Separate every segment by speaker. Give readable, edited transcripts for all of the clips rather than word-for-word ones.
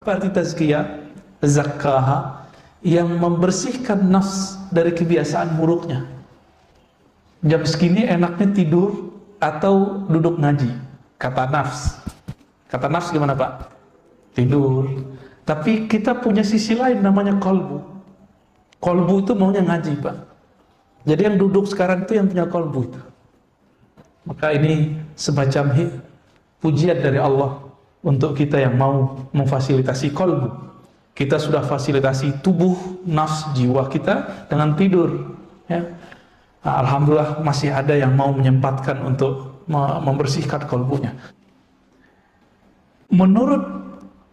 Speaker 1: Apa arti tazkiyah? Zakkaha, yang membersihkan nafs dari kebiasaan buruknya. Jam segini enaknya tidur atau duduk ngaji, kata nafs. Kata nafs gimana Pak? Tidur. Tapi kita punya sisi lain namanya kolbu. Kolbu itu maunya ngaji Pak. Jadi yang duduk sekarang itu yang punya kolbu itu. Maka ini semacam pujian dari Allah untuk kita yang mau memfasilitasi kolbu. Kita sudah fasilitasi tubuh, nafs, jiwa kita dengan tidur, ya. Nah, alhamdulillah masih ada yang mau menyempatkan untuk membersihkan kolbunya. Menurut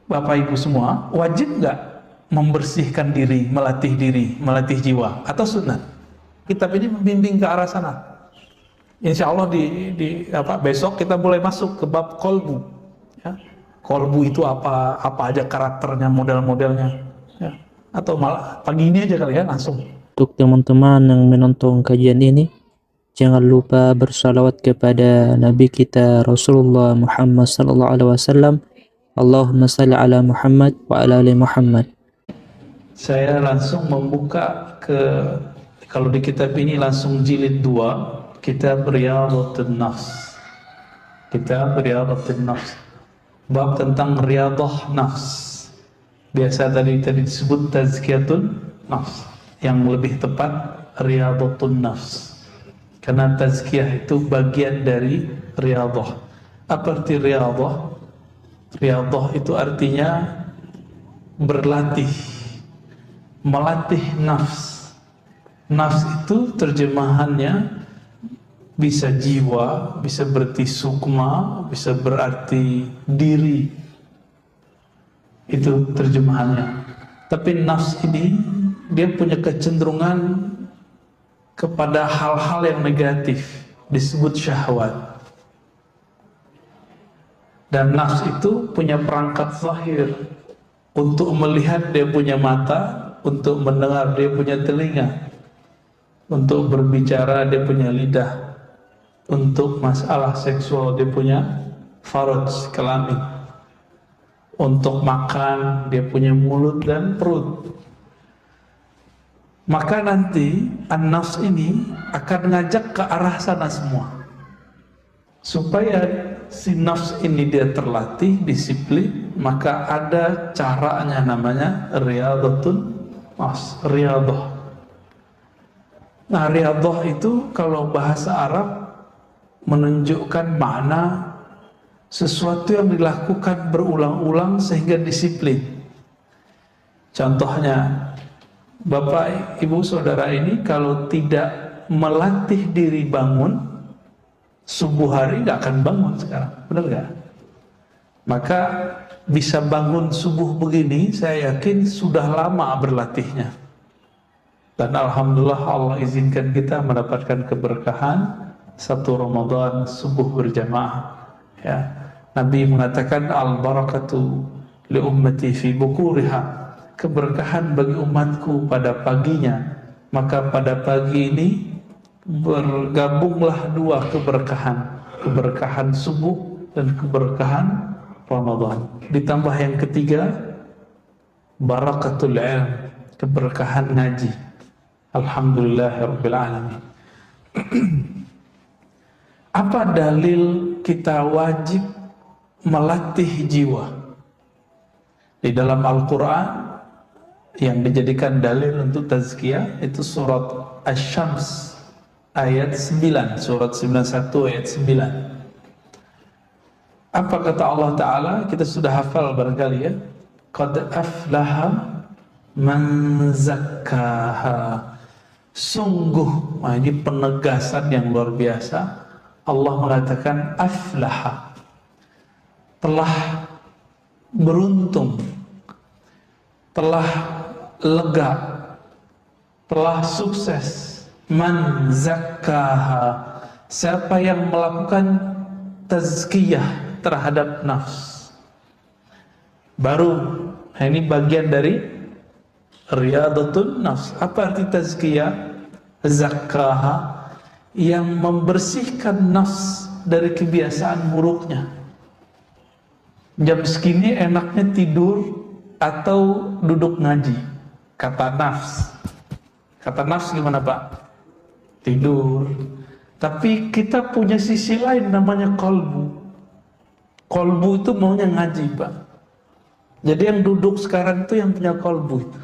Speaker 1: Bapak Ibu semua, wajib nggak membersihkan diri, melatih jiwa, atau sunat? Kitab ini membimbing ke arah sana. Insya Allah besok kita mulai masuk ke bab kolbu, ya. Kolbu itu apa aja karakternya, model-modelnya, ya. Atau malah pagi ini aja kali ya langsung.
Speaker 2: Untuk teman-teman yang menonton kajian ini, jangan lupa bersalawat kepada Nabi kita Rasulullah Muhammad sallallahu alaihi wasallam. Allahumma salli ala Muhammad wa ala ali Muhammad.
Speaker 1: Saya langsung membuka kalau di kitab ini langsung jilid 2, kitab Riyadhatun Nafs. Kitab Riyadhatun Nafs. Bab tentang riyadhah nafs. Biasa tadi disebut tazkiyatun nafs, yang lebih tepat riyadhatun nafs, karena tazkiyah itu bagian dari riyadhah. Apa arti riyadhah? Riyadhah itu artinya berlatih, melatih nafs. Nafs itu terjemahannya bisa jiwa, bisa berarti sukma, bisa berarti diri. Itu terjemahannya. Tapi nafs ini dia punya kecenderungan kepada hal-hal yang negatif, disebut syahwat. Dan nafs itu punya perangkat zahir. Untuk melihat dia punya mata, untuk mendengar dia punya telinga, untuk berbicara dia punya lidah, untuk masalah seksual dia punya faraj, kelamin, untuk makan dia punya mulut dan perut. Maka nanti an-nafs ini akan ngajak ke arah sana semua, supaya si nafs ini dia terlatih, disiplin. Maka ada caranya, namanya riyadhatun nafs, riyadhah. Nah, riyadhah itu kalau bahasa Arab menunjukkan makna sesuatu yang dilakukan berulang-ulang sehingga disiplin. Contohnya, Bapak, Ibu, Saudara ini kalau tidak melatih diri bangun, subuh hari nggak akan bangun sekarang, benar nggak? Maka bisa bangun subuh begini, saya yakin sudah lama berlatihnya. Dan alhamdulillah Allah izinkan kita mendapatkan keberkahan satu Ramadan subuh berjamaah, ya. Nabi mengatakan al-barakatu li ummati fi bukuriha, keberkahan bagi umatku pada paginya. Maka pada pagi ini bergabunglah dua keberkahan, keberkahan subuh dan keberkahan Ramadan. Ditambah yang ketiga, barakatul ilm, keberkahan ngaji. Alhamdulillahirabbil alamin. Apa dalil kita wajib melatih jiwa? Di dalam Al-Quran yang dijadikan dalil untuk tazkiyah itu surat Asy-Syams ayat 9, surat 91 ayat 9. Apa kata Allah Ta'ala? Kita sudah hafal barangkali ya. Qad aflaha man zakkaha. Sungguh, nah ini penegasan yang luar biasa. Allah mengatakan aflaha, telah beruntung, telah lega, telah sukses. Man zakkaha, siapa yang melakukan tazkiyah terhadap nafs. Baru, ini bagian dari riyadhatun nafs. Apa arti tazkiyah? Zakkaha, yang membersihkan nafs dari kebiasaan buruknya. Jam segini enaknya tidur atau duduk ngaji. Kata nafs. Kata nafs gimana Pak? Tidur. Tapi kita punya sisi lain namanya kolbu. Kolbu itu maunya ngaji Pak. Jadi yang duduk sekarang itu yang punya kolbu itu.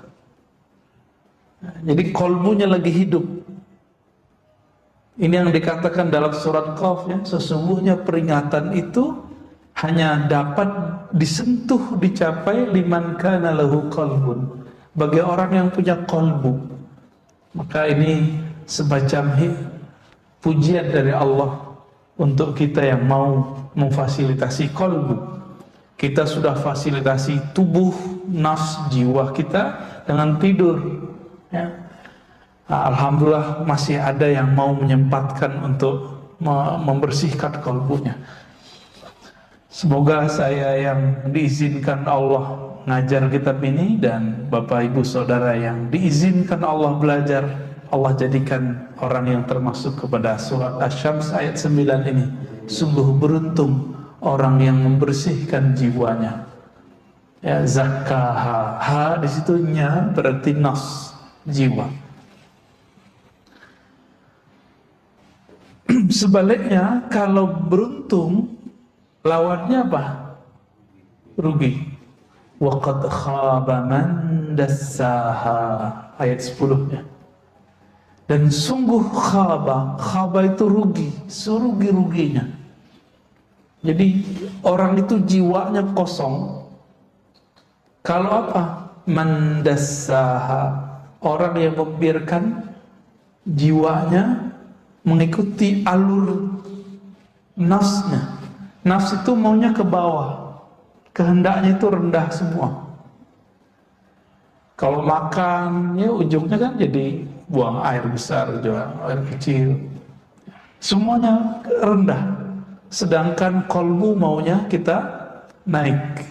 Speaker 1: Jadi kolbunya lagi hidup. Ini yang dikatakan dalam surat Qaf ya, sesungguhnya peringatan itu hanya dapat disentuh, dicapai liman kana lahu qalbun, bagi orang yang punya kolbu. Maka ini semacam pujian dari Allah untuk kita yang mau memfasilitasi kolbu. Kita sudah fasilitasi tubuh, nafs, jiwa kita dengan tidur ya. Alhamdulillah masih ada yang mau menyempatkan untuk membersihkan kolbunya. Semoga saya yang diizinkan Allah ngajar kitab ini dan Bapak Ibu Saudara yang diizinkan Allah belajar, Allah jadikan orang yang termasuk kepada surat Asy-Syams ayat 9 ini. Sungguh beruntung orang yang membersihkan jiwanya. Ya, zakkaha. Ha di situ nya berarti nafs, jiwa. Sebaliknya kalau beruntung lawannya apa? Rugi. Wa qad khaba man dassaha ayat 10-nya. Dan sungguh khaba itu rugi, serugi-ruginya. Jadi orang itu jiwanya kosong. Kalau apa? Man dassaha, orang yang membiarkan jiwanya mengikuti alur nafsnya. Nafs itu maunya ke bawah, kehendaknya itu rendah semua. Kalau makan, ya ujungnya kan jadi buang air besar, buang air kecil. Semuanya rendah. Sedangkan kolbu maunya kita naik.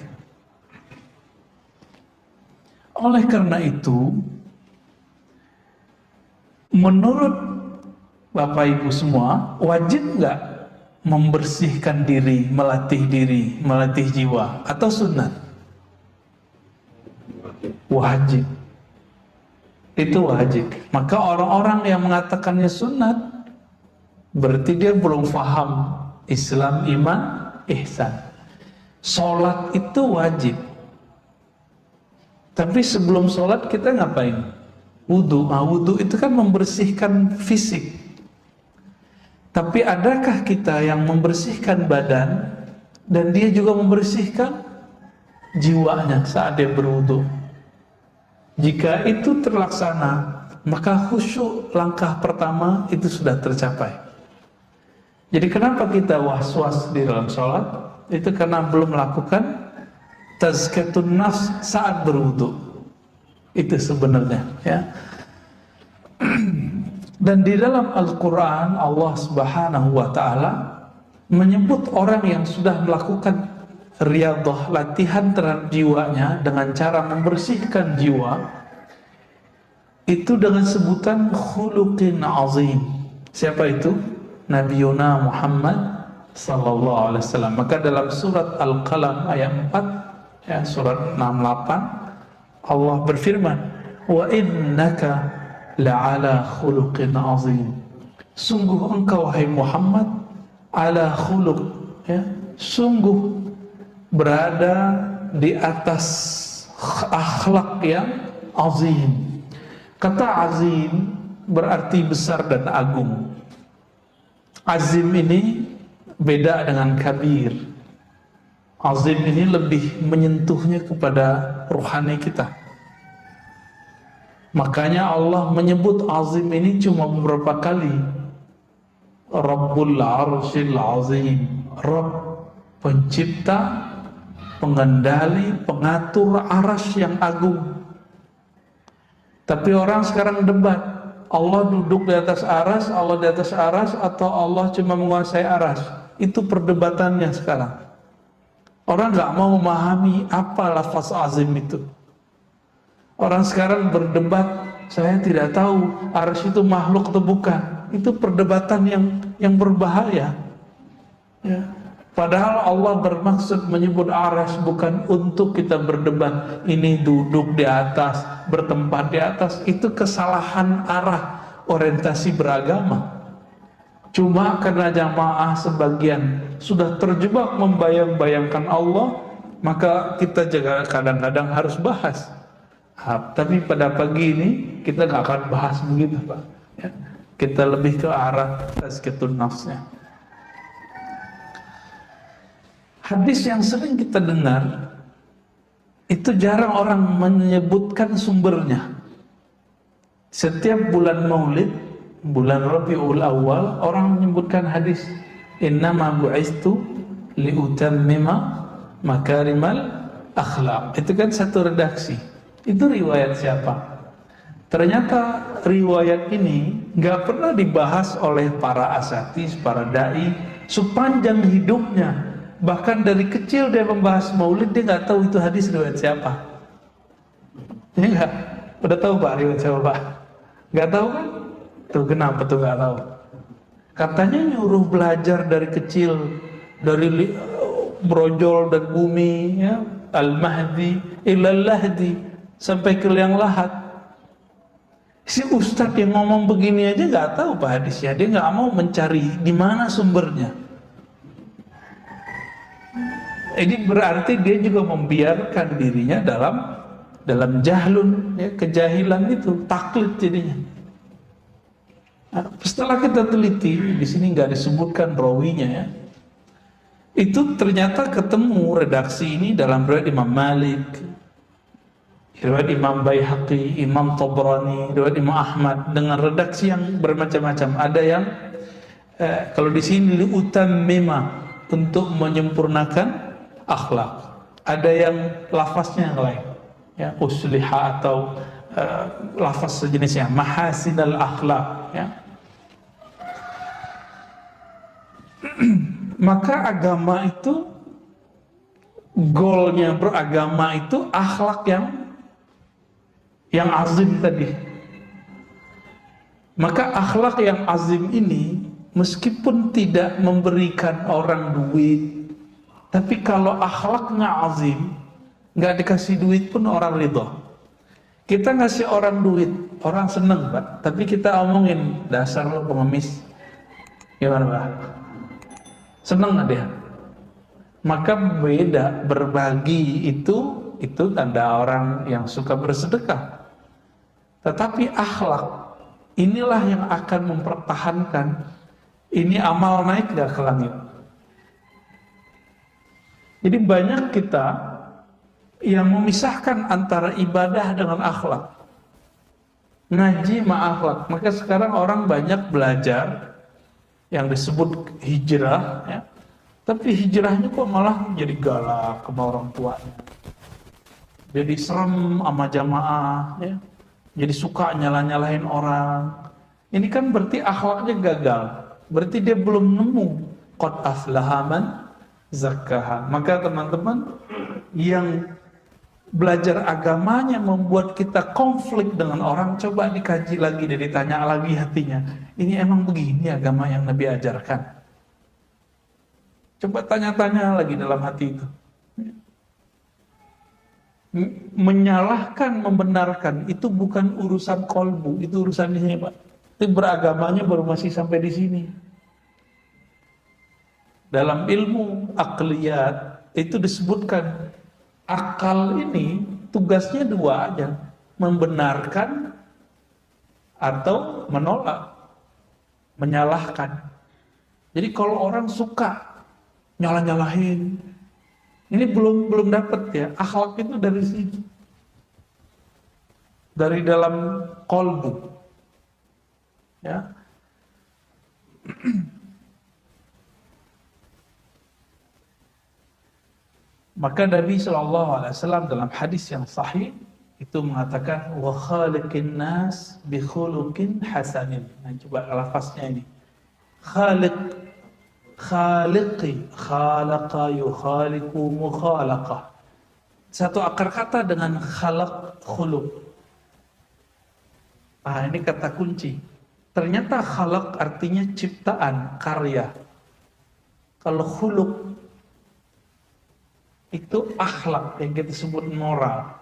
Speaker 1: Oleh karena itu, menurut Bapak Ibu semua, wajib nggak membersihkan diri, melatih jiwa, atau sunat? Wajib. Itu wajib. Maka orang-orang yang mengatakannya sunat, berarti dia belum paham Islam, iman, ihsan. Sholat itu wajib. Tapi sebelum sholat kita ngapain? Wudu. Wudu itu kan membersihkan fisik. Tapi adakah kita yang membersihkan badan dan dia juga membersihkan jiwanya saat dia berwudu? Jika itu terlaksana, maka khusyuk langkah pertama itu sudah tercapai. Jadi kenapa kita was-was di dalam sholat? Itu karena belum melakukan tazkiyatun nafs saat berwudu. Itu sebenarnya ya. Dan di dalam Al-Quran Allah Subhanahu wa Ta'ala menyebut orang yang sudah melakukan riyadhah, latihan terhadap jiwanya dengan cara membersihkan jiwa itu dengan sebutan khuluqin azim. Siapa itu? Nabi Yuna Muhammad sallallahu alaihi wasallam. Maka dalam surat Al-Qalam ayat 4 ya, surat 68 Allah berfirman, wa innaka la'ala khuluqin azim. Sungguh engkau wahai Muhammad ala khuluq ya, sungguh berada di atas akhlak yang azim. Kata azim berarti besar dan agung. Azim ini beda dengan kabir. Azim ini lebih menyentuhnya kepada rohani kita. Makanya Allah menyebut azim ini cuma beberapa kali. Rabbul Arsyil Azim, Rabb, pencipta, pengendali, pengatur arasy yang agung. Tapi orang sekarang debat, Allah duduk di atas aras, Allah di atas aras, atau Allah cuma menguasai aras. Itu perdebatannya sekarang. Orang nggak mau memahami apa lafaz azim itu. Orang sekarang berdebat, saya tidak tahu arsy itu makhluk atau bukan. Itu perdebatan yang berbahaya. Ya. Padahal Allah bermaksud menyebut arsy bukan untuk kita berdebat, ini duduk di atas, bertempat di atas. Itu kesalahan arah orientasi beragama. Cuma karena jamaah sebagian sudah terjebak membayang-bayangkan Allah, maka kita juga kadang-kadang harus bahas. Tapi pada pagi ini kita nggak akan bahas begitu, Pak. Ya. Kita lebih ke arah tazkiyatun nafsnya. Hadis yang sering kita dengar itu jarang orang menyebutkan sumbernya. Setiap bulan Maulid, bulan Rabiul Awal, orang menyebutkan hadis innama bu'istu liutammima makarimal akhlaq. Itu kan satu redaksi. Itu riwayat siapa? Ternyata riwayat ini nggak pernah dibahas oleh para asatis, para dai sepanjang hidupnya. Bahkan dari kecil dia membahas Maulid, dia nggak tahu itu hadis riwayat siapa. Ya nggak? Udah tahu Pak riwayat siapa Pak? Nggak tahu kan? Tuh kenapa tuh nggak tahu? Katanya nyuruh belajar dari kecil, dari brojol dan bumi, ya, al-mahdi ilal lahdi, sampai ke liang lahat. Si ustadz yang ngomong begini aja nggak tahu Pak hadisnya, dia nggak mau mencari di mana sumbernya. Ini berarti dia juga membiarkan dirinya dalam jahlun, ya, kejahilan itu, taklid jadinya. Nah, setelah kita teliti, di sini nggak disebutkan rawinya, ya. Itu ternyata ketemu redaksi ini dalam riwayat Imam Malik, riwayat Imam Baihaqi, Imam Tabrani, riwayat Imam Ahmad dengan redaksi yang bermacam-macam. Ada yang kalau di sini liutammima, untuk menyempurnakan akhlak. Ada yang lafaznya yang lain, ya, usliha atau lafaz sejenisnya mahasinal akhlak, ya. Maka agama itu, goalnya beragama itu akhlak yang azim tadi. Maka akhlak yang azim ini meskipun tidak memberikan orang duit, tapi kalau akhlaknya azim, nggak dikasih duit pun orang ridho. Kita ngasih orang duit, orang seneng Pak, tapi kita omongin dasar lo pengemis, gimana Pak? Seneng nggak dia? Maka beda, berbagi itu tanda orang yang suka bersedekah. Tetapi akhlak inilah yang akan mempertahankan ini amal naik nggak ke langit. Jadi banyak kita yang memisahkan antara ibadah dengan akhlak, ngaji sama akhlak. Maka sekarang orang banyak belajar yang disebut hijrah, ya. Tapi hijrahnya kok malah jadi galak sama orang tuanya, jadi serem sama jamaah, ya. Jadi suka nyalah-nyalahin orang. Ini kan berarti akhlaknya gagal, berarti dia belum nemu qad aflaha man zakkaha. Maka teman-teman yang belajar agamanya membuat kita konflik dengan orang, coba dikaji lagi dan ditanya lagi hatinya, ini emang begini agama yang Nabi ajarkan? Coba tanya-tanya lagi dalam hati itu. Menyalahkan, membenarkan itu bukan urusan kolbu, itu urusan ini Pak. Itu beragamanya baru masih sampai di sini. Dalam ilmu akliyat itu disebutkan akal ini tugasnya dua aja, membenarkan atau menolak, menyalahkan. Jadi kalau orang suka nyalah-nyalahin, ini belum dapat, ya. Akhlak itu dari sini, dari dalam kolbu, ya. Maka Nabi SAW dalam hadis yang sahih itu mengatakan wa khaliqin nas bi khuluqin hasanin. Nah, coba lafaznya ini. Khaliqi, khalaqa yukhaliqu mukhalaqa. Satu akar kata dengan khalaq, khuluq. Ah, ini kata kunci. Ternyata khalaq artinya ciptaan, karya. Kalau khuluq itu akhlak yang kita sebut moral.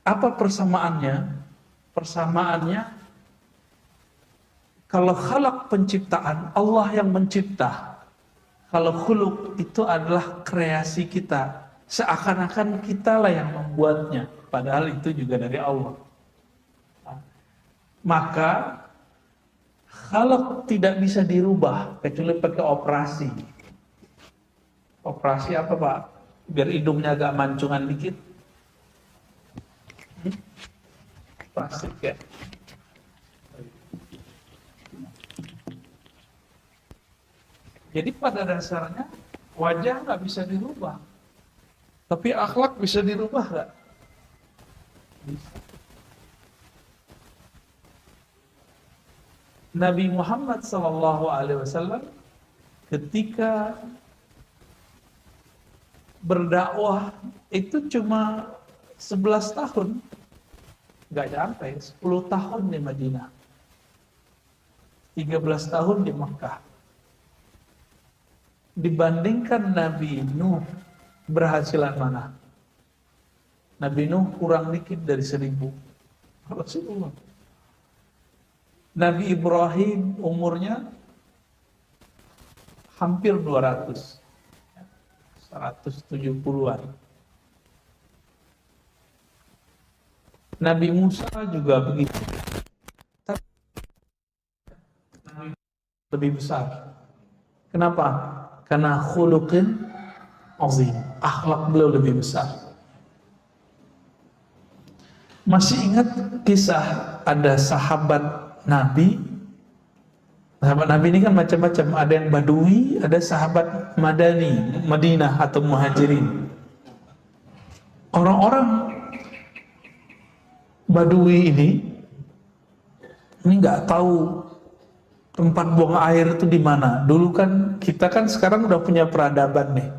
Speaker 1: Apa persamaannya? Persamaannya, kalau khalaq penciptaan, Allah yang mencipta. Kalau khuluq itu adalah kreasi kita. Seakan-akan kitalah yang membuatnya. Padahal itu juga dari Allah. Maka khalaq tidak bisa dirubah kecuali pakai operasi. Operasi apa, Pak? Biar hidungnya agak mancungan dikit. Plastik ya. Jadi pada dasarnya wajah nggak bisa dirubah, tapi akhlak bisa dirubah nggak? Bisa. Nabi Muhammad SAW ketika berdakwah itu cuma 11 tahun, nggak sampai 10 tahun di Madinah, 13 tahun di Mekah. Dibandingkan Nabi Nuh, berhasilan mana? Nabi Nuh kurang dikit dari 1000. Rasulullah. Nabi Ibrahim umurnya hampir 200, 170-an. Nabi Musa juga begitu. Tapi lebih besar. Kenapa? Karena khuluqin azim, akhlak beliau lebih besar. Masih ingat kisah ada sahabat Nabi? Sahabat Nabi ini kan macam-macam, ada yang Badui, ada sahabat Madani, Madinah atau Muhajirin. Orang-orang Badui ini nggak tahu tempat buang air itu di mana. Dulu kan kita kan sekarang udah punya peradaban nih.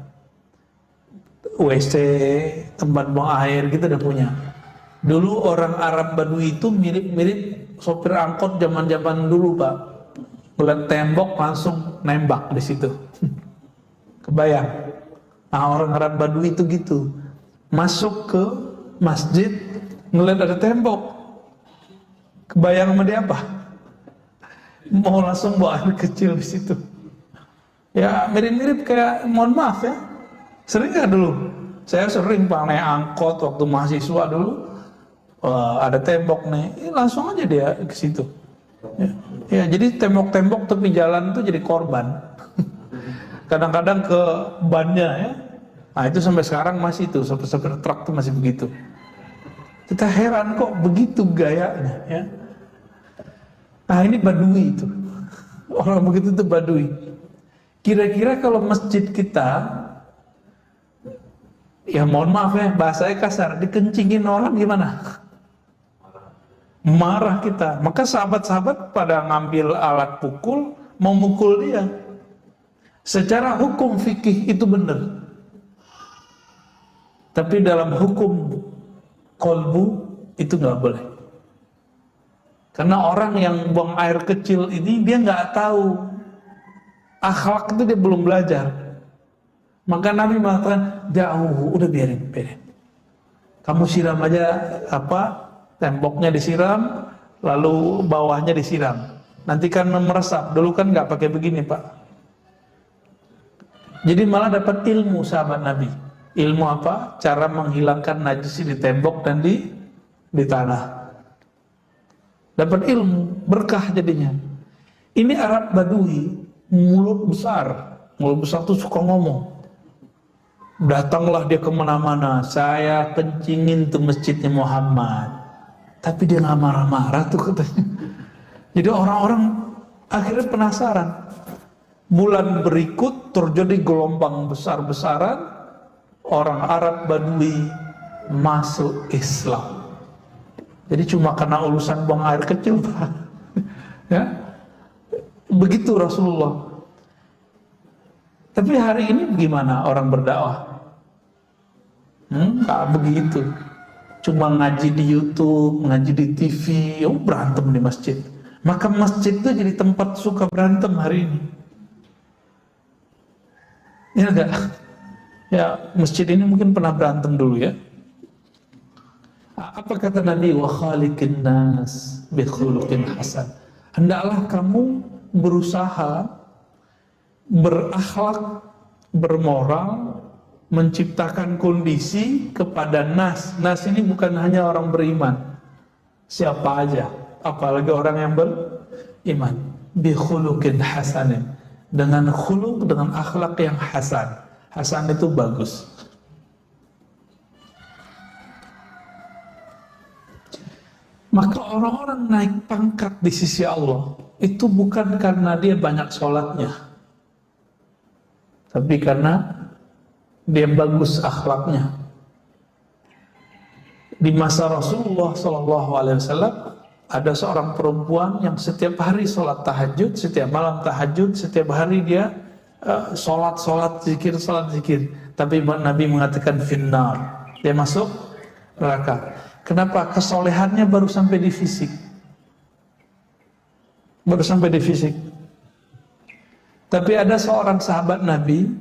Speaker 1: WC, tempat buang air kita udah punya. Dulu orang Arab Badui itu mirip-mirip sopir angkot zaman-zaman dulu, Pak. Ngeliat tembok langsung nembak di situ. Kebayang. Nah, orang Arab Badui itu gitu. Masuk ke masjid ngeliat ada tembok. Kebayang sama dia apa? Mau langsung bawa air kecil di situ. Ya mirip-mirip kayak, mohon maaf ya, sering nggak dulu? Saya sering Pak naik angkot waktu mahasiswa dulu, ada tembok nih, langsung aja dia ke situ. Ya, jadi tembok-tembok tepi jalan itu jadi korban. Kadang-kadang ke bannya ya. Nah itu sampai sekarang masih itu, sopir-sopir truk itu masih begitu. Kita heran kok begitu gayanya ya. Nah ini Badui itu, orang begitu itu Badui. Kira-kira kalau masjid kita, ya mohon maaf ya, bahasanya kasar, dikencingin orang gimana? Marah kita. Maka sahabat-sahabat pada ngambil alat pukul, mau mukul dia. Secara hukum fikih itu benar. Tapi dalam hukum kolbu itu nggak boleh. Karena orang yang buang air kecil ini dia nggak tahu akhlak itu, dia belum belajar. Maka Nabi mengatakan, jauh, udah biarin. Kamu siram aja temboknya disiram, lalu bawahnya disiram. Nanti kan meresap. Dulu kan nggak pakai begini, Pak. Jadi malah dapat ilmu sahabat Nabi. Ilmu apa? Cara menghilangkan najis di tembok dan di tanah. Dapat ilmu, berkah jadinya. Ini Arab Badui, mulut besar tuh suka ngomong. Datanglah dia kemana-mana, saya kencingin tuh masjidnya Muhammad. Tapi dia nggak marah-marah tuh katanya. Jadi orang-orang akhirnya penasaran. Bulan berikut terjadi gelombang besar-besaran, orang Arab Badui masuk Islam. Jadi cuma karena urusan buang air kecil, Pak. Ya, begitu Rasulullah. Tapi hari ini bagaimana orang berdakwah? Nggak begitu. Cuma ngaji di YouTube, ngaji di TV, berantem di masjid. Maka masjid itu jadi tempat suka berantem hari ini. Ya enggak? Ya, masjid ini mungkin pernah berantem dulu ya. Apa kata Nabi? Wa khaliqin nas bi khuluqin hasan. Hendaklah kamu berusaha berakhlak, bermoral, menciptakan kondisi kepada nas. Nas ini bukan hanya orang beriman, siapa aja, apalagi orang yang beriman. Bi khuluqin hasanin, dengan khuluq, dengan akhlak yang hasan. Hasan itu bagus. Maka orang-orang naik pangkat di sisi Allah itu bukan karena dia banyak sholatnya, tapi karena dia bagus akhlaknya. Di masa Rasulullah SAW ada seorang perempuan yang setiap hari sholat tahajud, setiap malam tahajud, setiap hari dia sholat zikir. Tapi Nabi mengatakan finnar, dia masuk neraka. Kenapa? Kesolehannya baru sampai di fisik. Baru sampai di fisik. Tapi ada seorang sahabat Nabi,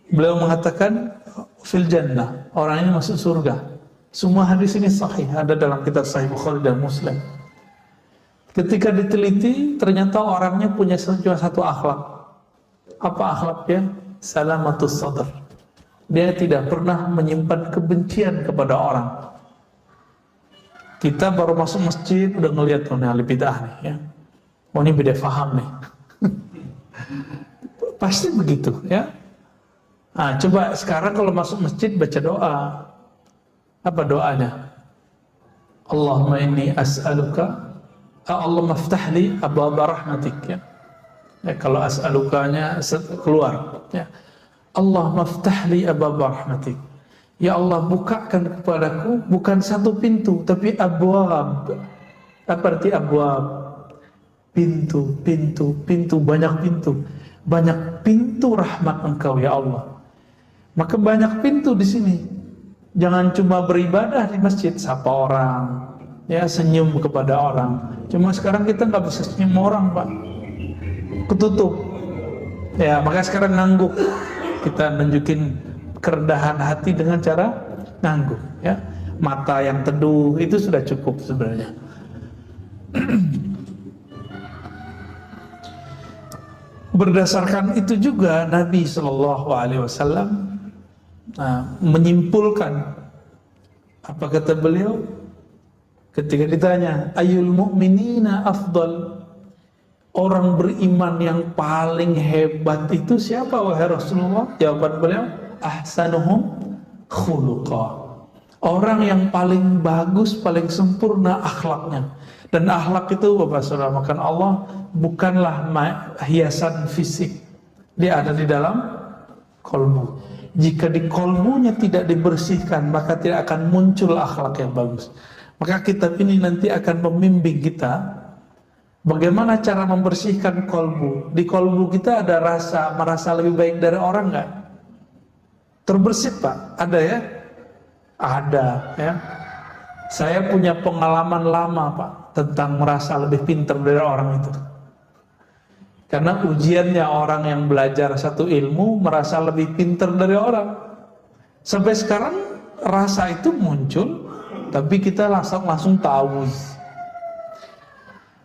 Speaker 1: beliau mengatakan fil jannah, orang ini masuk surga. Semua hadis ini sahih, ada dalam kitab Sahih Bukhari dan Muslim. Ketika diteliti, ternyata orangnya punya cuma satu akhlak. Apa akhlaknya? Salamatus sadr. Dia tidak pernah menyimpan kebencian kepada orang. Kita baru masuk masjid udah ngelihat nih ahli bid'ah nih ya. Oh ini beda faham nih. Pasti begitu ya. Nah, coba sekarang kalau masuk masjid baca doa. Apa doanya? Allahumma inni as'aluka, Allahumma ftah li abwaaba rahmatik ya. Kalau as'alukanya keluar ya. Allahumma ftah li abwaaba rahmatik. Ya Allah, bukakan kepadaku bukan satu pintu tapi abwab. Apa arti abwab? Pintu, banyak pintu. Banyak pintu rahmat Engkau ya Allah. Maka banyak pintu di sini. Jangan cuma beribadah di masjid, sapa orang, ya senyum kepada orang. Cuma sekarang kita nggak bisa senyum orang, Pak. Ketutup. Ya, maka sekarang ngangguk. Kita nunjukin kerendahan hati dengan cara ngangguk, ya. Mata yang teduh itu sudah cukup sebenarnya. Berdasarkan itu juga Nabi SAW menyimpulkan, apa kata beliau ketika ditanya ayyul mu'minina afdal, orang beriman yang paling hebat itu siapa wahai Rasulullah? Jawaban beliau ahsanuhum khuluqa, orang yang paling bagus, paling sempurna akhlaknya. Dan akhlak itu Bapak Saudara makan Allah bukanlah hiasan fisik, dia ada di dalam kolbu. Jika di kolbunya tidak dibersihkan, maka tidak akan muncul akhlak yang bagus. Maka kitab ini nanti akan membimbing kita bagaimana cara membersihkan kolbu. Di kolbu kita ada rasa merasa lebih baik dari orang nggak? Terbersih Pak? Ada ya? Ada ya. Saya punya pengalaman lama Pak tentang merasa lebih pintar dari orang itu. Karena ujiannya orang yang belajar satu ilmu merasa lebih pintar dari orang. Sampai sekarang rasa itu muncul, tapi kita langsung tahu.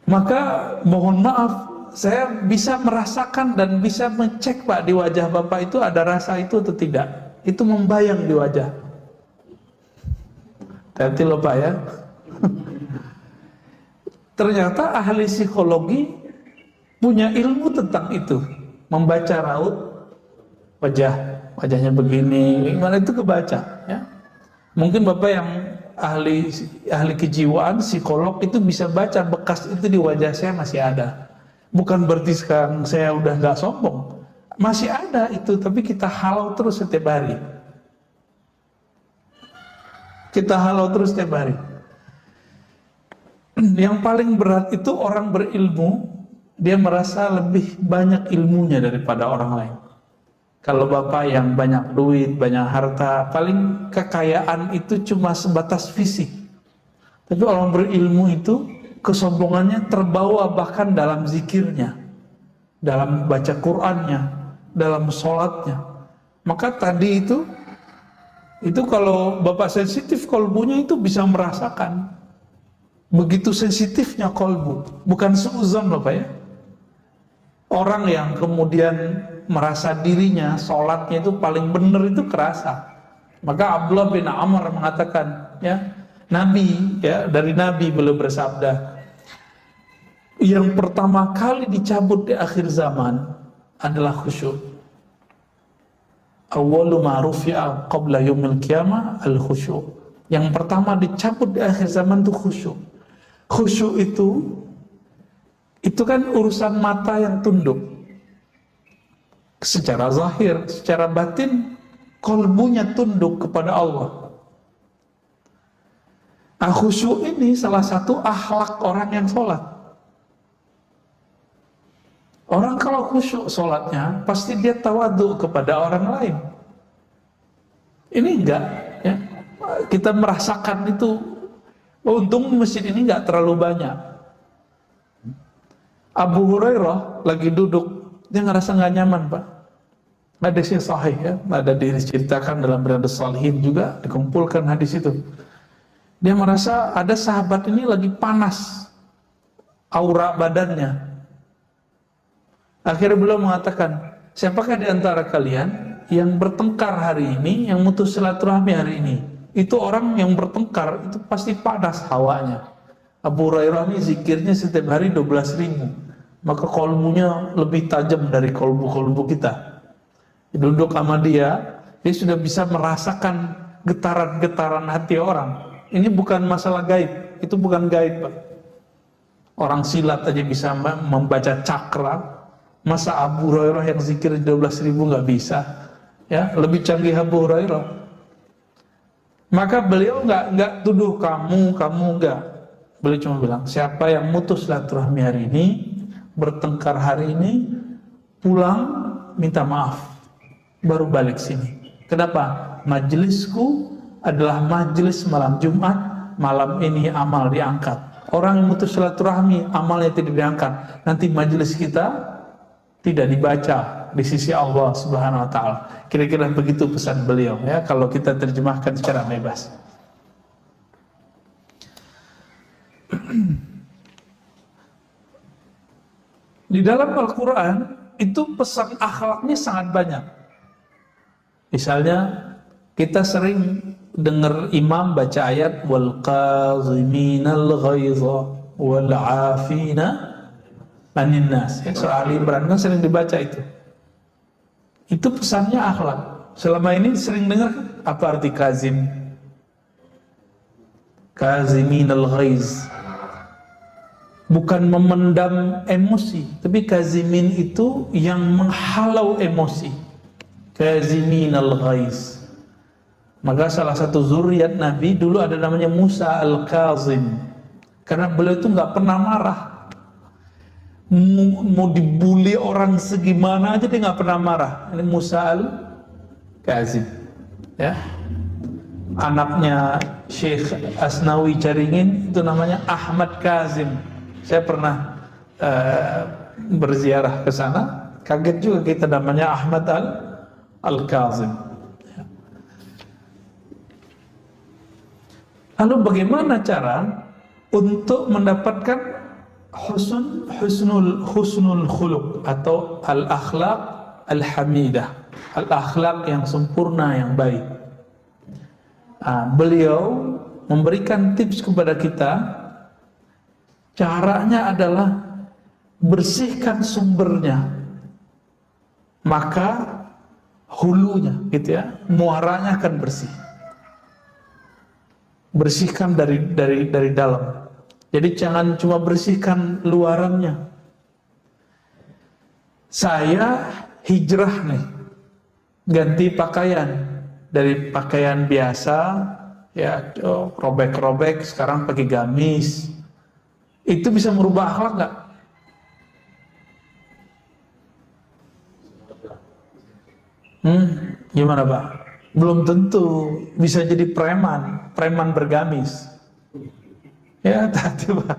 Speaker 1: Maka mohon maaf, saya bisa merasakan dan bisa mengecek Pak di wajah Bapak itu ada rasa itu atau tidak. Itu membayang di wajah. Hati-hati loh Pak ya. Ternyata ahli psikologi punya ilmu tentang itu, membaca raut wajahnya begini, gimana itu kebaca ya. Mungkin Bapak yang ahli kejiwaan, psikolog itu bisa baca bekas itu di wajah saya masih ada. Bukan berarti sekarang saya udah nggak sombong, masih ada itu, tapi kita halau terus setiap hari. Yang paling berat itu orang berilmu, dia merasa lebih banyak ilmunya daripada orang lain. Kalau Bapak yang banyak duit, banyak harta, paling kekayaan itu cuma sebatas fisik. Tapi orang berilmu itu kesombongannya terbawa bahkan dalam zikirnya, dalam baca Qur'annya, dalam sholatnya. Maka tadi itu Itu kalau Bapak sensitif kolbunya itu bisa merasakan. Begitu sensitifnya kolbu. Bukan suuzon Bapak ya. Orang yang kemudian merasa dirinya sholatnya itu paling benar itu kerasa. Maka Abdullah bin Amr mengatakan, ya, Nabi, ya, dari Nabi beliau bersabda, yang pertama kali dicabut di akhir zaman adalah khusyuk. Awwalu ma rufi'a qabla yaumil qiyamah al-khusyuk. Yang pertama dicabut di akhir zaman itu khusyuk. Khusyuk itu kan urusan mata yang tunduk. Secara zahir, secara batin, kolbunya tunduk kepada Allah. Nah, khusyuk ini salah satu akhlak orang yang sholat. Orang kalau khusyuk sholatnya, pasti dia tawadhu kepada orang lain. Ini enggak, ya. Kita merasakan itu. Untung masjid ini enggak terlalu banyak. Abu Hurairah lagi duduk, dia ngerasa nggak nyaman, Pak. Hadisnya sahih, ya, ada diceritakan dalam Riyadhus Shalihin juga, dikumpulkan hadis itu. Dia merasa ada sahabat ini lagi panas aura badannya. Akhirnya beliau mengatakan, siapakah di antara kalian yang bertengkar hari ini, yang mutus silaturahmi hari ini? Itu orang yang bertengkar, itu pasti panas hawanya. Abu Hurairah ini zikirnya setiap hari 12.000. Maka kolbunya lebih tajam dari kolbu-kolbu kita. Duduk sama dia sudah bisa merasakan getaran-getaran hati orang. Ini bukan masalah gaib, itu bukan gaib, Pak. Orang silat aja bisa membaca cakra. Masa Abu Hurairah yang zikir 12.000 nggak bisa? Ya, lebih canggih Abu Hurairah. Maka beliau nggak tuduh kamu nggak. Beliau cuma bilang, siapa yang mutus silaturahmi hari ini, bertengkar hari ini, pulang minta maaf, baru balik sini. Kenapa? Majelisku adalah majelis malam Jumat, malam ini amal diangkat. Orang yang mutus silaturahmi, amalnya tidak diangkat. Nanti majelis kita tidak dibaca di sisi Allah Subhanahu wa taala. Kira-kira begitu pesan beliau, ya, kalau kita terjemahkan secara bebas. Di dalam Al-Quran itu pesan akhlaknya sangat banyak. Misalnya kita sering dengar imam baca ayat wal qaziminal ghaidha wal 'afina 'anil nas. Ya, surah Ali Imran kan sering dibaca itu. Itu pesannya akhlak. Selama ini sering dengar apa arti kazim? Kaziminal ghaiz. Bukan memendam emosi, tapi kazimin itu yang menghalau emosi. Kaziminal ghaiz. Maka salah satu zuriat Nabi dulu ada namanya Musa al-Kazim. Karena beliau itu nggak pernah marah. Mau dibully orang segimana aja dia nggak pernah marah. Ini Musa al-Kazim. Ya. Anaknya Syekh Asnawi Caringin itu namanya Ahmad Kazim. Saya pernah berziarah ke sana, kaget juga kita namanya Ahmad al-Kazim. Lalu bagaimana cara untuk mendapatkan husnul khuluq atau al-akhlaq al-hamidah, al-akhlaq yang sempurna, yang baik? Beliau memberikan tips kepada kita. Caranya adalah bersihkan sumbernya, maka hulunya, gitu ya, muaranya akan bersih. Bersihkan dari dalam. Jadi jangan cuma bersihkan luarannya. Saya hijrah nih, ganti pakaian dari pakaian biasa, ya, robek-robek, sekarang pakai gamis. Itu bisa merubah akhlak nggak? Gimana Pak? Belum tentu. Bisa jadi preman bergamis. Ya, hati Pak.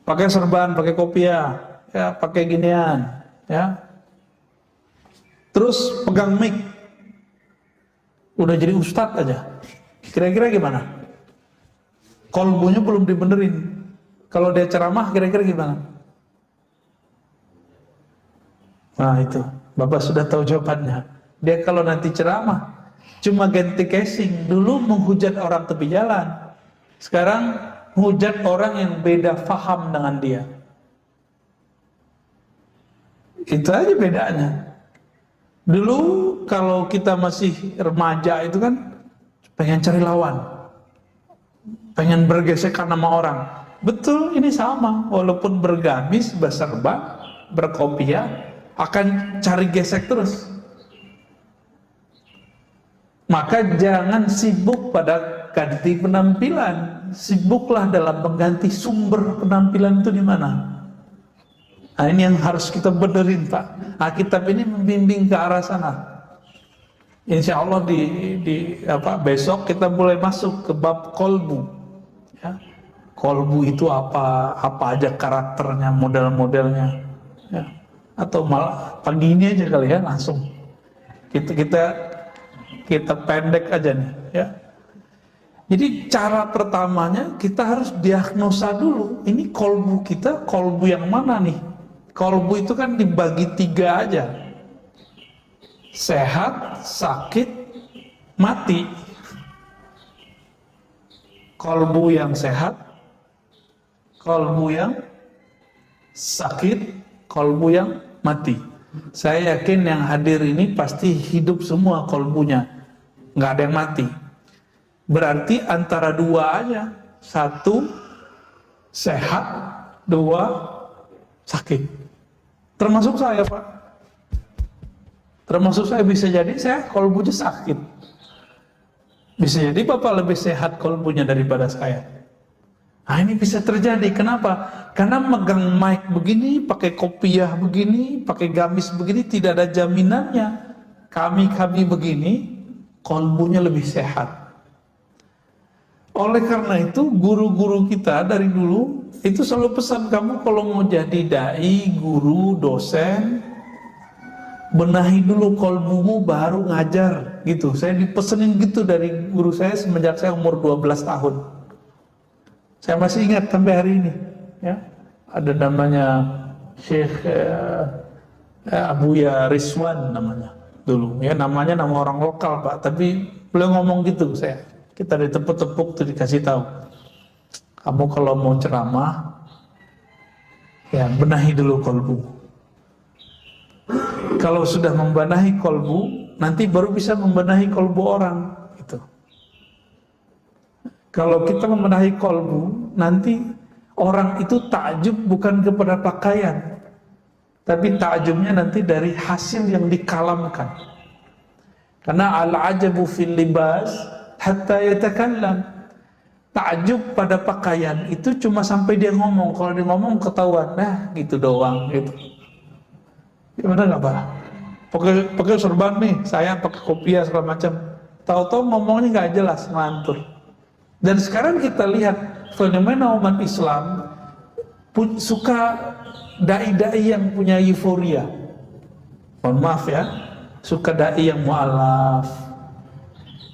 Speaker 1: Pakai serban, pakai kopiah, ya, pakai ginian, ya. Terus pegang mic. udah jadi ustadz aja. Kira-kira gimana? Kolbunya belum dibenerin. Kalau dia ceramah kira-kira gimana? Nah itu, Bapak sudah tahu jawabannya. Dia kalau nanti ceramah cuma ganti casing. Dulu menghujat orang tepi jalan, sekarang menghujat orang yang beda faham dengan dia. Itu aja bedanya. Dulu kalau kita masih remaja itu kan pengen cari lawan, pengen bergesekan sama orang. Betul, ini sama. Walaupun bergamis, berserban, berkopiah, akan cari gesek terus. Maka jangan sibuk pada ganti penampilan, sibuklah dalam mengganti sumber penampilan itu di mana. Nah, ini yang harus kita benerin, Pak. Alkitab ini membimbing ke arah sana. Insya Allah besok kita mulai masuk ke bab kolbu. Ya. Kolbu itu apa aja karakternya, model-modelnya. Ya. Atau malah pagi ini aja kali ya, langsung kita pendek aja nih, ya. Jadi cara pertamanya kita harus diagnosa dulu. Ini kolbu kita, kolbu yang mana nih? Kolbu itu kan dibagi 3 aja. Sehat, sakit, mati. Kolbu yang sehat, kolbu yang sakit, kolbu yang mati. Saya yakin yang hadir ini pasti hidup semua kolbunya, nggak ada yang mati. Berarti antara 2 aja, 1 sehat, 2 sakit. Termasuk saya, Pak. Termasuk saya, bisa jadi saya kolbunya sakit. Bisa jadi Bapak lebih sehat kolbunya daripada saya. Nah, ini bisa terjadi. Kenapa? Karena megang mic begini, pakai kopiah begini, pakai gamis begini, tidak ada jaminannya. Kami begini, kolbunya lebih sehat. Oleh karena itu, guru-guru kita dari dulu itu selalu pesan, kamu kalau mau jadi dai, guru, dosen, benahi dulu kolbumu baru ngajar, gitu. Saya dipesenin gitu dari guru saya semenjak saya umur 12 tahun. Saya masih ingat sampai hari ini, ya. Ada namanya Syekh Abuya Rizwan namanya dulu, ya. Namanya nama orang lokal, Pak, tapi beliau ngomong gitu saya. Kita ditepuk-tepuk tuh, dikasih tahu, kamu kalau mau ceramah, ya benahi dulu kolbu. Kalau sudah membenahi kolbu, nanti baru bisa membenahi kolbu orang. Gitu. Kalau kita membenahi kolbu, nanti orang itu takjub bukan kepada pakaian, tapi takjubnya nanti dari hasil yang dikalamkan. Karena al-ajabu fil libas hatta yatakallam. Takjub pada pakaian itu cuma sampai dia ngomong. Kalau dia ngomong ketahuan, nah gitu doang gitu. Gimana nggak, Pak? Pakai serban nih, saya pakai kopiah segala macam. Tahu-tahu ngomongnya nggak jelas, ngelantur. Dan sekarang kita lihat fenomena umat Islam suka dai-dai yang punya euforia. Mohon maaf ya, suka dai yang mu'alaf.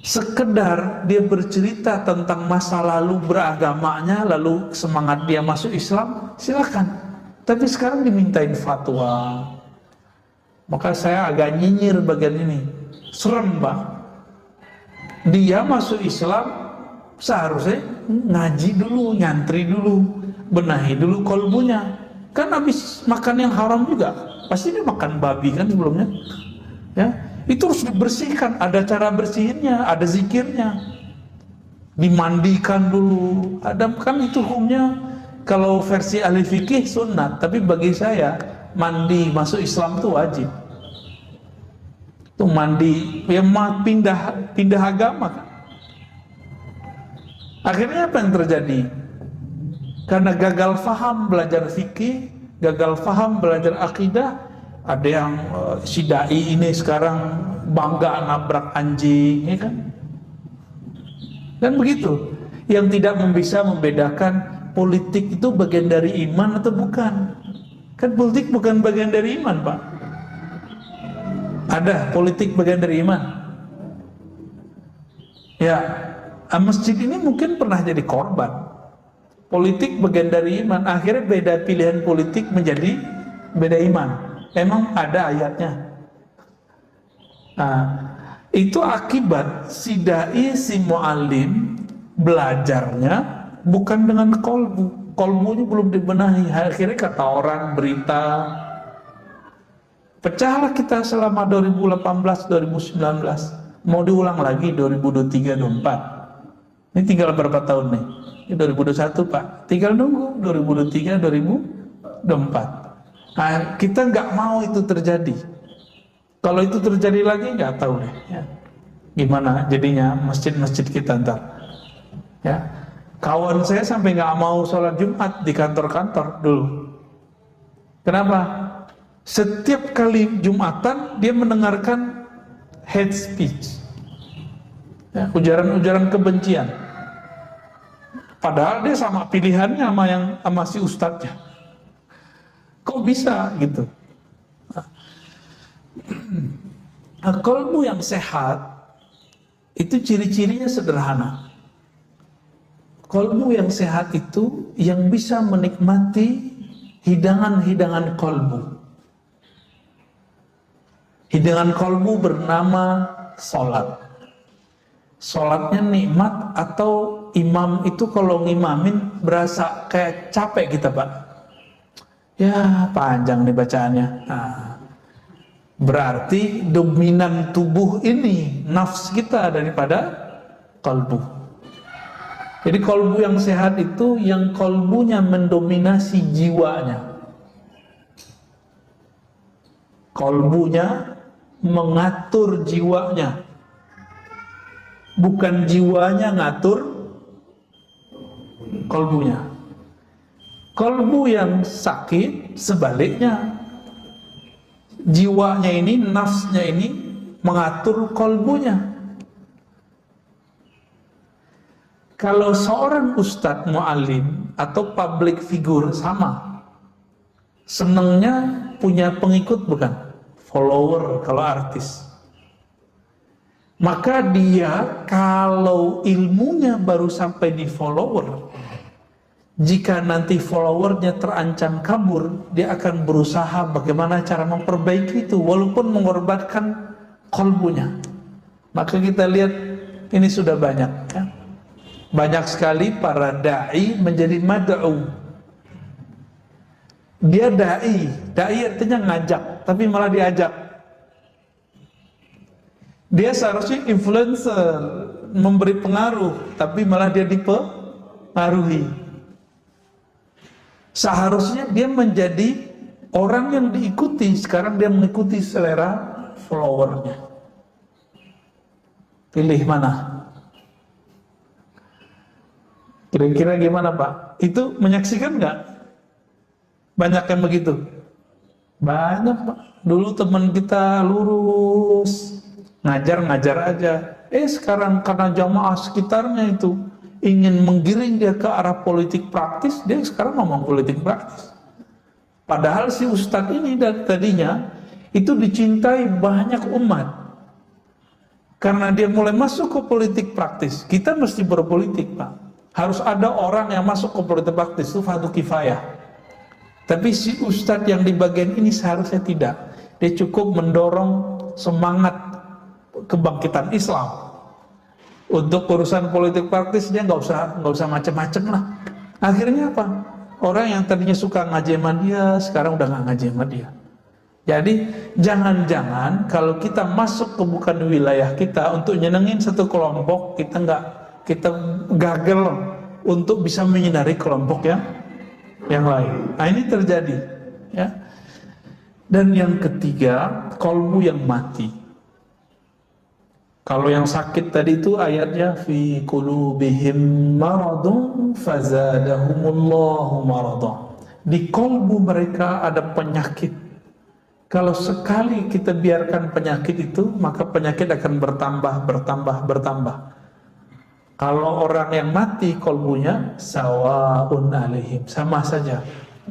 Speaker 1: Sekedar dia bercerita tentang masa lalu beragamanya, lalu semangat dia masuk Islam, silakan. Tapi sekarang dimintain fatwa. Maka saya agak nyinyir bagian ini. Serem, Pak. Dia masuk Islam seharusnya ngaji dulu, nyantri dulu, benahi dulu kolbunya. Kan habis makan yang haram juga, pasti dia makan babi kan sebelumnya. Ya, itu harus dibersihkan, ada cara bersihinnya, ada zikirnya. Dimandikan dulu. Ada kan itu hukumnya, kalau versi ahli fikih sunnat, tapi bagi saya mandi masuk Islam itu wajib. Itu mandi, ya pindah agama kan. Akhirnya apa yang terjadi? Karena gagal faham belajar fikih, gagal faham belajar akidah, ada yang si dai ini sekarang bangga nabrak anjing, ya kan? Dan begitu, yang tidak bisa membedakan politik itu bagian dari iman atau bukan. Kan politik bukan bagian dari iman, Pak. Ada politik bagian dari iman? Ya, masjid ini mungkin pernah jadi korban. Politik bagian dari iman, akhirnya beda pilihan politik menjadi beda iman. Memang ada ayatnya. Nah, itu akibat si dai, si muallim belajarnya bukan dengan kolbu. Kolbunya belum dibenahi. Akhirnya kata orang, berita, pecahlah kita selama 2018-2019. Mau diulang lagi 2023-2024. Ini tinggal berapa tahun nih? Ini 2021 Pak. Tinggal nunggu 2023-2024. Nah, kita nggak mau itu terjadi. Kalau itu terjadi lagi nggak tahu deh. Ya. Gimana jadinya masjid-masjid kita ntar? Ya. Kawan saya sampai nggak mau sholat Jumat di kantor-kantor dulu. Kenapa? Setiap kali Jumatan dia mendengarkan hate speech, ya, ujaran-ujaran kebencian. Padahal dia sama pilihannya sama si ustadznya. Kok bisa gitu? Nah, kolbu yang sehat itu ciri-cirinya sederhana. Kolbu yang sehat itu yang bisa menikmati hidangan-hidangan kolbu. Hidangan kolbu bernama sholat. Sholatnya nikmat, atau imam itu kalau ngimamin berasa kayak capek kita Pak. Ya panjang nih bacaannya. Nah, berarti dominan tubuh ini nafs kita daripada kolbu. Jadi kolbu yang sehat itu yang kolbunya mendominasi jiwanya. Kolbunya mengatur jiwanya, bukan jiwanya ngatur kolbunya. Kolbu yang sakit sebaliknya, jiwanya ini, nafsnya ini mengatur kolbunya. Kalau seorang ustadz mu'alim atau public figure sama, senangnya punya pengikut bukan? Follower kalau artis. Maka dia kalau ilmunya baru sampai di follower, jika nanti followernya terancam kabur, dia akan berusaha bagaimana cara memperbaiki itu walaupun mengorbankan kolbunya. Maka kita lihat ini sudah banyak ya? Banyak sekali para da'i menjadi mad'u. Dia da'i artinya ngajak, tapi malah diajak. Dia seharusnya influencer, memberi pengaruh, tapi malah dia dipengaruhi. Seharusnya dia menjadi orang yang diikuti, sekarang dia mengikuti selera followernya. Pilih mana? Kira-kira gimana Pak? Itu menyaksikan nggak? Banyak yang begitu? Banyak Pak. Dulu teman kita lurus, ngajar aja. Sekarang karena jamaah sekitarnya itu ingin menggiring dia ke arah politik praktis, dia sekarang ngomong politik praktis. Padahal si ustadz ini dari tadinya itu dicintai banyak umat. Karena dia mulai masuk ke politik praktis, kita mesti berpolitik Pak. Harus ada orang yang masuk ke politik praktis, itu fardu kifayah. Tapi si ustadz yang di bagian ini seharusnya tidak. Dia cukup mendorong semangat kebangkitan Islam. Untuk urusan politik praktis dia nggak usah macam-macam lah. Akhirnya apa? Orang yang tadinya suka ngaji sama dia sekarang udah nggak ngaji sama dia. Jadi jangan-jangan kalau kita masuk ke bukan wilayah kita untuk nyenengin satu kelompok, kita gagal untuk bisa menyinari kelompok yang lain. Nah ini terjadi ya. Dan yang ketiga, kolbu yang mati. Kalau yang sakit tadi itu ayatnya fi qulubihim maradun fazadahumullahu marada. Di kolbu mereka ada penyakit. Kalau sekali kita biarkan penyakit itu, maka penyakit akan bertambah. Kalau orang yang mati kolbunya, sawaun alaihim, sama saja.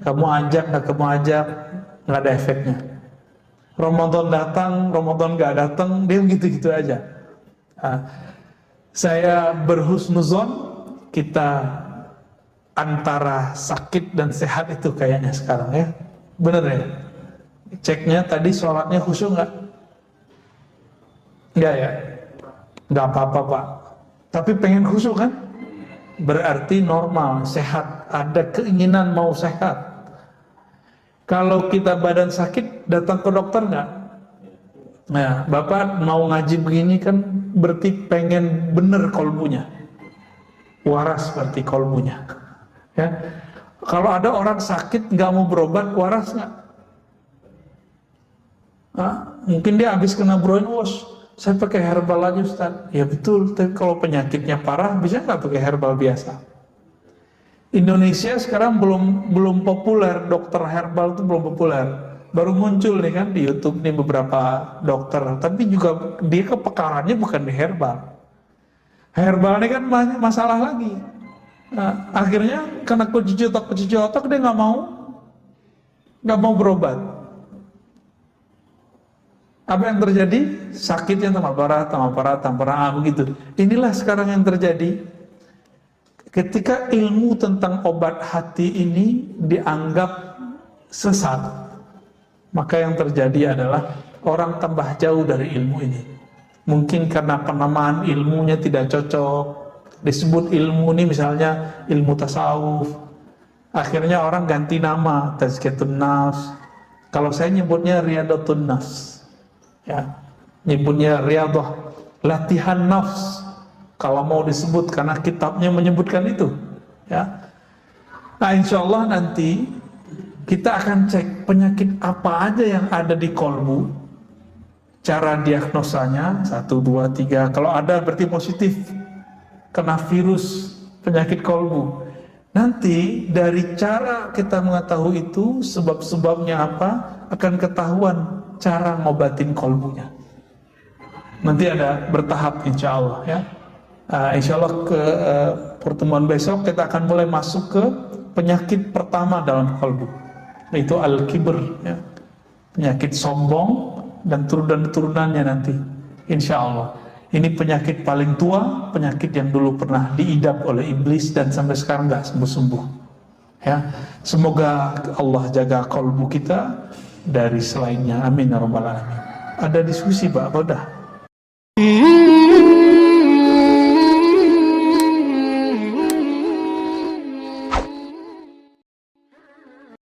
Speaker 1: Kamu ajak, nggak ada efeknya. Ramadan datang, Ramadan nggak datang, dia gitu-gitu aja. Nah, Saya berhusnuzon kita antara sakit dan sehat itu kayaknya sekarang ya. Bener ya? Ceknya tadi sholatnya khusyuk nggak? Nggak ya? Nggak apa-apa Pak. Tapi pengen khusyuk kan? Berarti normal, sehat. Ada keinginan mau sehat. Kalau kita badan sakit, datang ke dokter nggak? Nah, Bapak mau ngaji begini kan berarti pengen bener kolbunya. Waras berarti kolbunya. Ya. Kalau ada orang sakit nggak mau berobat, waras nggak? Mungkin dia habis kena brain wash, saya pakai herbal aja Ustaz. Ya betul, tapi kalau penyakitnya parah bisa nggak pakai herbal biasa? Indonesia sekarang belum populer, dokter herbal itu belum populer. Baru muncul nih kan di YouTube nih beberapa dokter, tapi juga dia kepekarannya bukan di herbal. Herbal ini kan banyak masalah lagi. Nah, akhirnya kena kucuci otak dia nggak mau berobat. Apa yang terjadi? Sakitnya tambah parah begitu. Inilah sekarang yang terjadi. Ketika ilmu tentang obat hati ini dianggap sesat, maka yang terjadi adalah orang tambah jauh dari ilmu ini. Mungkin karena penamaan ilmunya tidak cocok, disebut ilmu ini misalnya ilmu tasawuf, akhirnya orang ganti nama, tazkiyatun nafs. Kalau saya nyebutnya riyadatun nafs, ya, nyebutnya riyadah, latihan nafs. Kalau mau disebut karena kitabnya menyebutkan itu, ya. Nah, insya Allah nanti kita akan cek penyakit apa aja yang ada di kolbu, cara diagnosanya 1, 2, 3. Kalau ada berarti positif, kena virus penyakit kolbu. Nanti dari cara kita mengetahui itu sebab-sebabnya apa, akan ketahuan cara ngobatin kolbunya. Nanti ada bertahap insya Allah ya. Insya Allah ke pertemuan besok kita akan mulai masuk ke penyakit pertama dalam kolbu, yaitu al-kibr ya. Penyakit sombong dan turunannya nanti insya Allah. Ini penyakit paling tua, penyakit yang dulu pernah diidap oleh iblis dan sampai sekarang nggak sembuh-sembuh ya. Semoga Allah jaga kolbu kita dari selainnya, amin ya rabbal alamin. Ada diskusi Pak, udah?